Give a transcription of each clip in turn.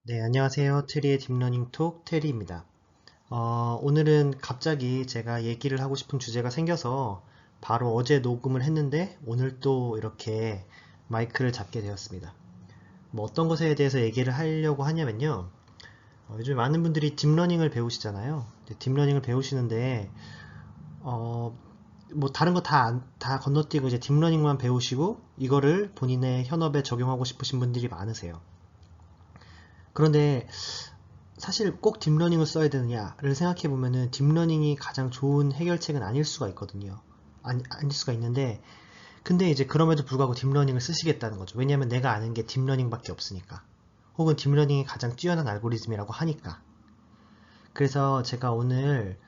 네, 안녕하세요. 테리의 딥러닝 톡 테리입니다. 오늘은 갑자기 제가 얘기를 하고 싶은 주제가 생겨서 바로 어제 녹음을 했는데 오늘 또 이렇게 마이크를 잡게 되었습니다. 뭐 어떤 것에 대해서 얘기를 하려고 하냐면요. 요즘 많은 분들이 딥러닝을 배우시잖아요. 딥러닝을 배우시는데 어, 뭐 다른 거 다 건너뛰고 이제 딥러닝만 배우시고 이거를 본인의 현업에 적용하고 싶으신 분들이 많으세요. 그런데 사실 꼭 딥러닝을 써야 되느냐를 생각해 보면은 딥러닝이 가장 좋은 해결책은 아닐 수가 있거든요. 아닐 수가 있는데 근데 이제 그럼에도 불구하고 딥러닝을 쓰시겠다는 거죠. 왜냐하면 내가 아는 게 딥러닝밖에 없으니까. 혹은 딥러닝이 가장 뛰어난 알고리즘이라고 하니까. 그래서 제가 오늘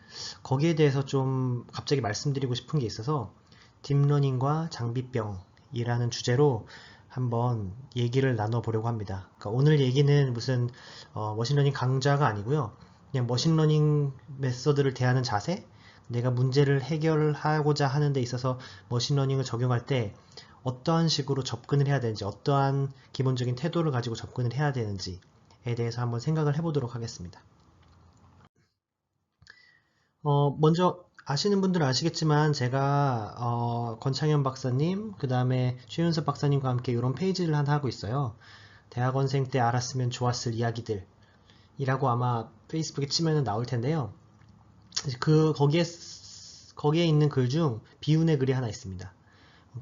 거기에 대해서 좀 갑자기 말씀드리고 싶은 게 있어서 딥러닝과 장비병이라는 주제로 한번 얘기를 나눠보려고 합니다. 그러니까 오늘 얘기는 무슨 머신러닝 강좌가 아니고요. 그냥 머신러닝 메서드를 대하는 자세, 내가 문제를 해결하고자 하는 데 있어서 머신러닝을 적용할 때 어떠한 식으로 접근을 해야 되는지, 어떠한 기본적인 태도를 가지고 접근을 해야 되는지에 대해서 한번 생각을 해보도록 하겠습니다. 먼저 아시는 분들은 아시겠지만 제가 권창현 박사님, 그 다음에 최윤섭 박사님과 함께 이런 페이지를 하나 하고 있어요. 대학원생 때 알았으면 좋았을 이야기들 이라고 아마 페이스북에 치면 나올 텐데요. 거기에 있는 글 중 비운의 글이 하나 있습니다.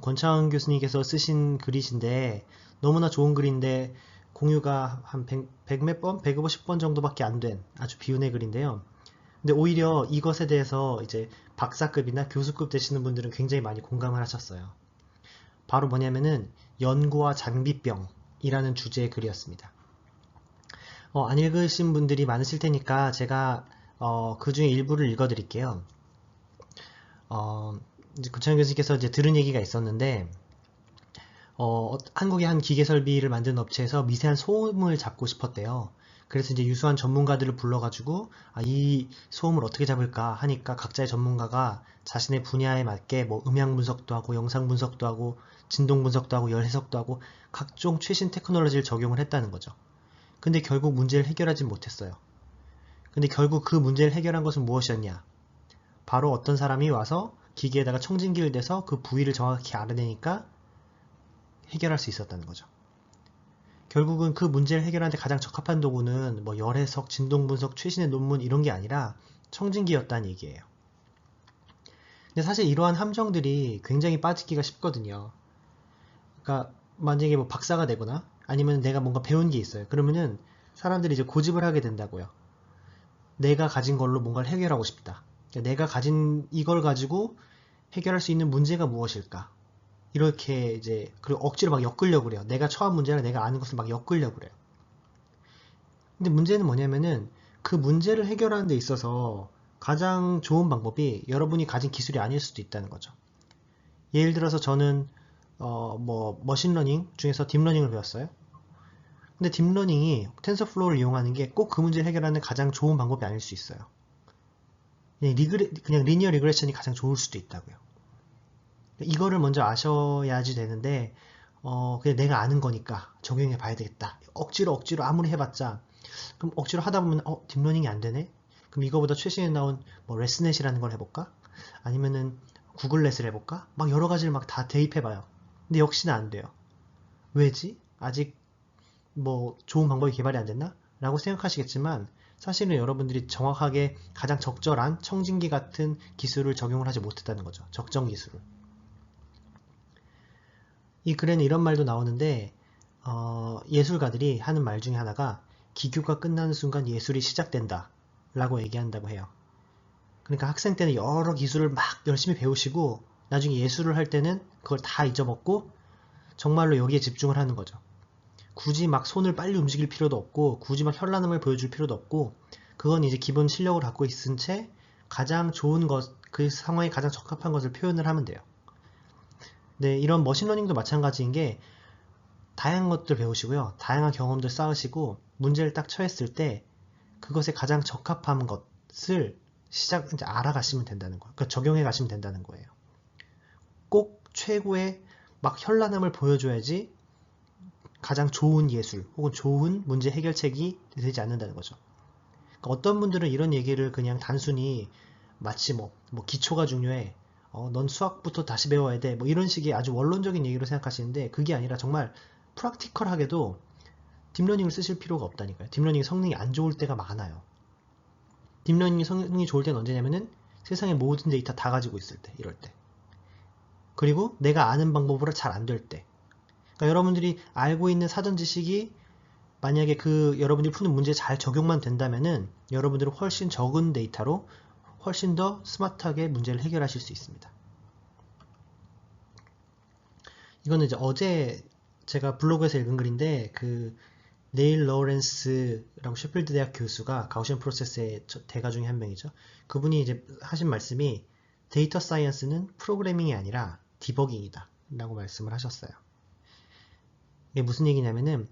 권창현 교수님께서 쓰신 글이신데 너무나 좋은 글인데 공유가 한 100 몇 번? 150번 정도밖에 안 된 아주 비운의 글인데요. 근데 오히려 이것에 대해서 이제 박사급이나 교수급 되시는 분들은 굉장히 많이 공감을 하셨어요. 바로 뭐냐면은 연구와 장비병이라는 주제의 글이었습니다. 안 읽으신 분들이 많으실 테니까 제가 그 중에 일부를 읽어드릴게요. 이제 구창현 교수님께서 이제 들은 얘기가 있었는데 한국의 한 기계설비를 만드는 업체에서 미세한 소음을 잡고 싶었대요. 그래서 이제 유수한 전문가들을 불러가지고 이 소음을 어떻게 잡을까 하니까 각자의 전문가가 자신의 분야에 맞게 뭐 음향 분석도 하고 영상 분석도 하고 진동 분석도 하고 열 해석도 하고 각종 최신 테크놀로지를 적용을 했다는 거죠. 근데 결국 문제를 해결하지 못했어요. 근데 결국 그 문제를 해결한 것은 무엇이었냐? 바로 어떤 사람이 와서 기계에다가 청진기를 대서 그 부위를 정확히 알아내니까 해결할 수 있었다는 거죠. 결국은 그 문제를 해결하는데 가장 적합한 도구는 뭐 열해석, 진동분석, 최신의 논문 이런 게 아니라 청진기였다는 얘기예요. 근데 사실 이러한 함정들이 굉장히 빠지기가 쉽거든요. 그러니까 만약에 뭐 박사가 되거나 아니면 내가 뭔가 배운 게 있어요. 그러면은 사람들이 이제 고집을 하게 된다고요. 내가 가진 걸로 뭔가를 해결하고 싶다. 그러니까 내가 가진 이걸 가지고 해결할 수 있는 문제가 무엇일까? 이렇게 이제 그리고 억지로 막 엮으려고 그래요. 내가 처한 문제랑 내가 아는 것을 막 엮으려고 그래요. 근데 문제는 뭐냐면은 그 문제를 해결하는 데 있어서 가장 좋은 방법이 여러분이 가진 기술이 아닐 수도 있다는 거죠. 예를 들어서 저는 뭐 머신러닝 중에서 딥러닝을 배웠어요. 근데 딥러닝이 텐서플로우를 이용하는 게 꼭 그 문제를 해결하는 가장 좋은 방법이 아닐 수 있어요. 그냥 리니어 리그레션이 가장 좋을 수도 있다고요. 이거를 먼저 아셔야지 되는데 그냥 내가 아는 거니까 적용해 봐야 되겠다. 억지로 아무리 해봤자 그럼 억지로 하다 보면 딥러닝이 안 되네? 그럼 이거보다 최신에 나온 뭐 레스넷이라는 걸 해볼까? 아니면은 구글렛을 해볼까? 막 여러 가지를 막 다 대입해봐요. 근데 역시나 안 돼요. 왜지? 아직 뭐 좋은 방법이 개발이 안 됐나? 라고 생각하시겠지만 사실은 여러분들이 정확하게 가장 적절한 청진기 같은 기술을 적용을 하지 못했다는 거죠. 적정 기술을. 이 글에는 이런 말도 나오는데 예술가들이 하는 말 중에 하나가 기교가 끝나는 순간 예술이 시작된다 라고 얘기한다고 해요. 그러니까 학생 때는 여러 기술을 막 열심히 배우시고 나중에 예술을 할 때는 그걸 다 잊어먹고 정말로 여기에 집중을 하는 거죠. 굳이 막 손을 빨리 움직일 필요도 없고 굳이 막 현란함을 보여줄 필요도 없고 그건 이제 기본 실력을 갖고 있은 채 가장 좋은 것, 그 상황에 가장 적합한 것을 표현을 하면 돼요. 네, 이런 머신러닝도 마찬가지인 게 다양한 것들 배우시고요. 다양한 경험들 쌓으시고 문제를 딱 처했을 때 그것에 가장 적합한 것을 이제 알아가시면 된다는 거예요. 그러니까 적용해 가시면 된다는 거예요. 꼭 최고의 막 현란함을 보여줘야지 가장 좋은 예술 혹은 좋은 문제 해결책이 되지 않는다는 거죠. 그러니까 어떤 분들은 이런 얘기를 그냥 단순히 마치 뭐 기초가 중요해, 넌 수학부터 다시 배워야 돼, 뭐 이런 식의 아주 원론적인 얘기로 생각하시는데, 그게 아니라 정말 프랙티컬하게도 딥러닝을 쓰실 필요가 없다니까요. 딥러닝 성능이 안 좋을 때가 많아요. 딥러닝 성능이 좋을 때는 언제냐면은 세상의 모든 데이터 다 가지고 있을 때, 이럴 때. 그리고 내가 아는 방법으로 잘 안 될 때. 그러니까 여러분들이 알고 있는 사전 지식이 만약에 그 여러분들이 푸는 문제에 잘 적용만 된다면은 여러분들은 훨씬 적은 데이터로 훨씬 더 스마트하게 문제를 해결하실 수 있습니다. 이거는 이제 어제 제가 블로그에서 읽은 글인데, 그 네일 러렌스라고 셰필드 대학 교수가 가우시안 프로세스의 대가 중에 한 명이죠. 그분이 이제 하신 말씀이 데이터 사이언스는 프로그래밍이 아니라 디버깅이다 라고 말씀을 하셨어요. 이게 무슨 얘기냐면은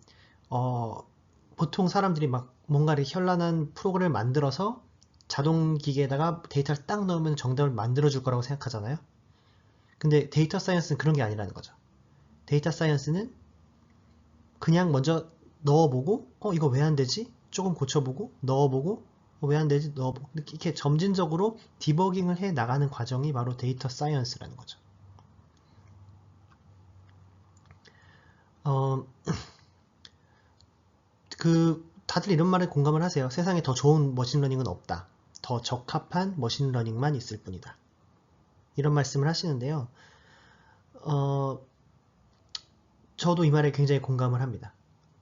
보통 사람들이 막 뭔가를 현란한 프로그램을 만들어서 자동 기계에다가 데이터를 딱 넣으면 정답을 만들어 줄 거라고 생각하잖아요. 근데 데이터 사이언스는 그런 게 아니라는 거죠. 데이터 사이언스는 그냥 먼저 넣어보고 이거 왜 안 되지? 조금 고쳐보고 넣어보고 왜 안 되지? 넣어보고 이렇게 점진적으로 디버깅을 해 나가는 과정이 바로 데이터 사이언스라는 거죠. 다들 이런 말에 공감을 하세요. 세상에 더 좋은 머신러닝은 없다. 더 적합한 머신러닝만 있을 뿐이다. 이런 말씀을 하시는데요. 저도 이 말에 굉장히 공감을 합니다.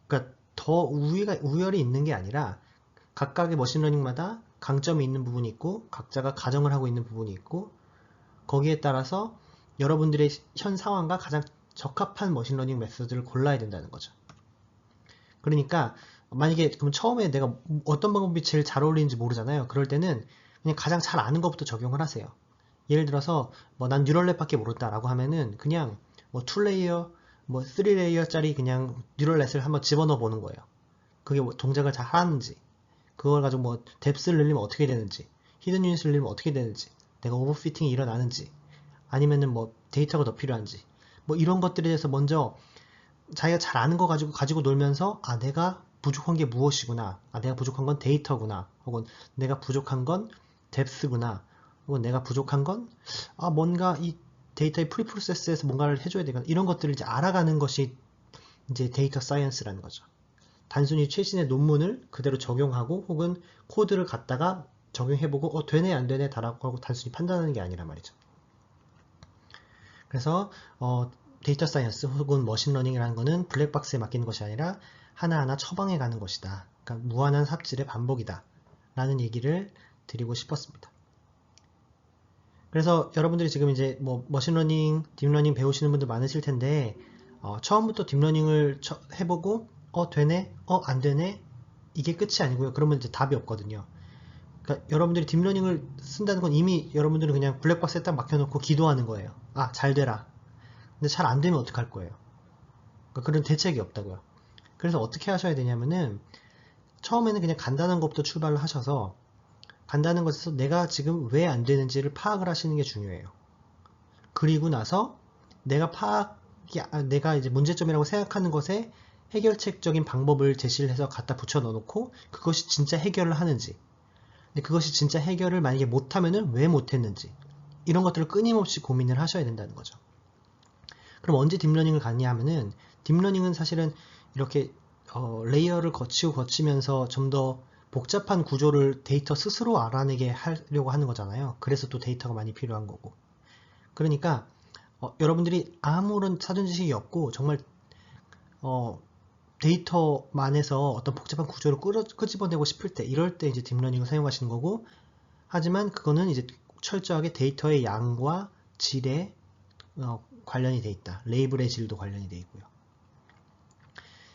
그러니까 더 우열이 있는 게 아니라 각각의 머신러닝마다 강점이 있는 부분이 있고 각자가 가정을 하고 있는 부분이 있고 거기에 따라서 여러분들의 현 상황과 가장 적합한 머신러닝 메소드를 골라야 된다는 거죠. 그러니까 만약에 그럼 처음에 내가 어떤 방법이 제일 잘 어울리는지 모르잖아요. 그럴 때는 그냥 가장 잘 아는 것부터 적용을 하세요. 예를 들어서 뭐 난 뉴럴넷밖에 모른다라고 하면은 그냥 뭐 2레이어, 뭐 3레이어짜리 그냥 뉴럴넷을 한번 집어넣어 보는 거예요. 그게 뭐 동작을 잘 하는지, 그걸 가지고 뭐 뎁스를 늘리면 어떻게 되는지, 히든 유닛을 늘리면 어떻게 되는지, 내가 오버피팅이 일어나는지, 아니면은 뭐 데이터가 더 필요한지, 뭐 이런 것들에 대해서 먼저 자기가 잘 아는 거 가지고 놀면서 내가 부족한 게 무엇이구나, 내가 부족한 건 데이터구나, 혹은 내가 부족한 건 뎁스구나, 혹은 내가 부족한 건 뭔가 이 데이터의 프리프로세스에서 뭔가를 해줘야 되거나, 이런 것들을 이제 알아가는 것이 이제 데이터 사이언스라는 거죠. 단순히 최신의 논문을 그대로 적용하고 혹은 코드를 갖다가 적용해보고 되네 안 되네 다라고 단순히 판단하는 게 아니란 말이죠. 그래서 데이터 사이언스 혹은 머신러닝이라는 것은 블랙박스에 맡기는 것이 아니라 하나하나 처방해 가는 것이다. 그러니까 무한한 삽질의 반복이다 라는 얘기를 드리고 싶었습니다. 그래서 여러분들이 지금 이제 뭐 머신러닝, 딥러닝 배우시는 분들 많으실 텐데 처음부터 딥러닝을 해보고 되네? 안 되네? 이게 끝이 아니고요. 그러면 이제 답이 없거든요. 그러니까 여러분들이 딥러닝을 쓴다는 건 이미 여러분들은 그냥 블랙박스에 딱 막혀놓고 기도하는 거예요. 잘 되라. 근데 잘 안 되면 어떡할 거예요? 그러니까 그런 대책이 없다고요. 그래서 어떻게 하셔야 되냐면은 처음에는 그냥 간단한 것부터 출발을 하셔서 간단한 것에서 내가 지금 왜 안 되는지를 파악을 하시는 게 중요해요. 그리고 나서 내가 이제 문제점이라고 생각하는 것에 해결책적인 방법을 제시를 해서 갖다 붙여 넣어놓고 그것이 진짜 해결을 하는지, 근데 그것이 진짜 해결을 만약에 못하면은 왜 못했는지, 이런 것들을 끊임없이 고민을 하셔야 된다는 거죠. 그럼 언제 딥러닝을 갔냐 하면은 딥러닝은 사실은 이렇게 레이어를 거치면서 좀 더 복잡한 구조를 데이터 스스로 알아내게 하려고 하는 거잖아요. 그래서 또 데이터가 많이 필요한 거고. 그러니까 여러분들이 아무런 사전 지식이 없고 정말 데이터만에서 어떤 복잡한 구조를 끄집어내고 싶을 때, 이럴 때 이제 딥러닝을 사용하시는 거고, 하지만 그거는 이제 철저하게 데이터의 양과 질에 관련이 돼 있다. 레이블의 질도 관련이 돼 있고요.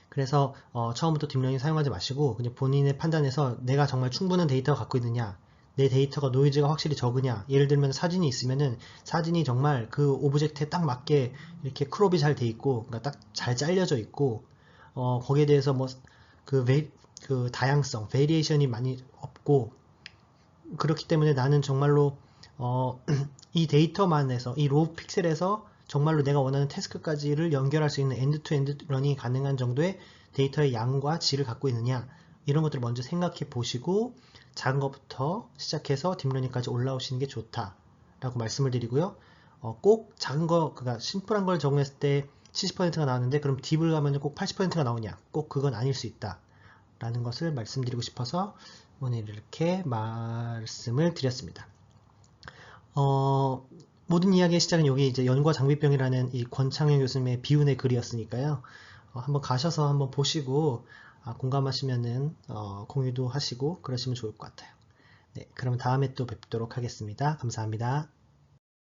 그래서 처음부터 딥러닝 사용하지 마시고 그냥 본인의 판단에서 내가 정말 충분한 데이터가 갖고 있느냐, 내 데이터가 노이즈가 확실히 적으냐, 예를 들면 사진이 있으면은 사진이 정말 그 오브젝트에 딱 맞게 이렇게 크롭이 잘 돼 있고, 그러니까 딱 잘 잘려져 있고, 거기에 대해서 뭐 그 다양성, 베리에이션이 많이 없고, 그렇기 때문에 나는 정말로 이 데이터만에서, 이 로우 픽셀에서 정말로 내가 원하는 태스크까지를 연결할 수 있는 엔드-투-엔드 런이 가능한 정도의 데이터의 양과 질을 갖고 있느냐, 이런 것들을 먼저 생각해 보시고 작은 것부터 시작해서 딥러닝까지 올라오시는 게 좋다라고 말씀을 드리고요. 꼭 작은 거, 그러니까 심플한 걸 적용했을 때 70%가 나왔는데 그럼 딥을 가면 꼭 80%가 나오냐? 꼭 그건 아닐 수 있다 라는 것을 말씀드리고 싶어서 오늘 이렇게 말씀을 드렸습니다. 모든 이야기의 시작은 여기 이제 연구와 장비병이라는 이 권창현 교수님의 비운의 글이었으니까요. 한번 가셔서 한번 보시고 공감하시면은 공유도 하시고 그러시면 좋을 것 같아요. 네, 그러면 다음에 또 뵙도록 하겠습니다. 감사합니다.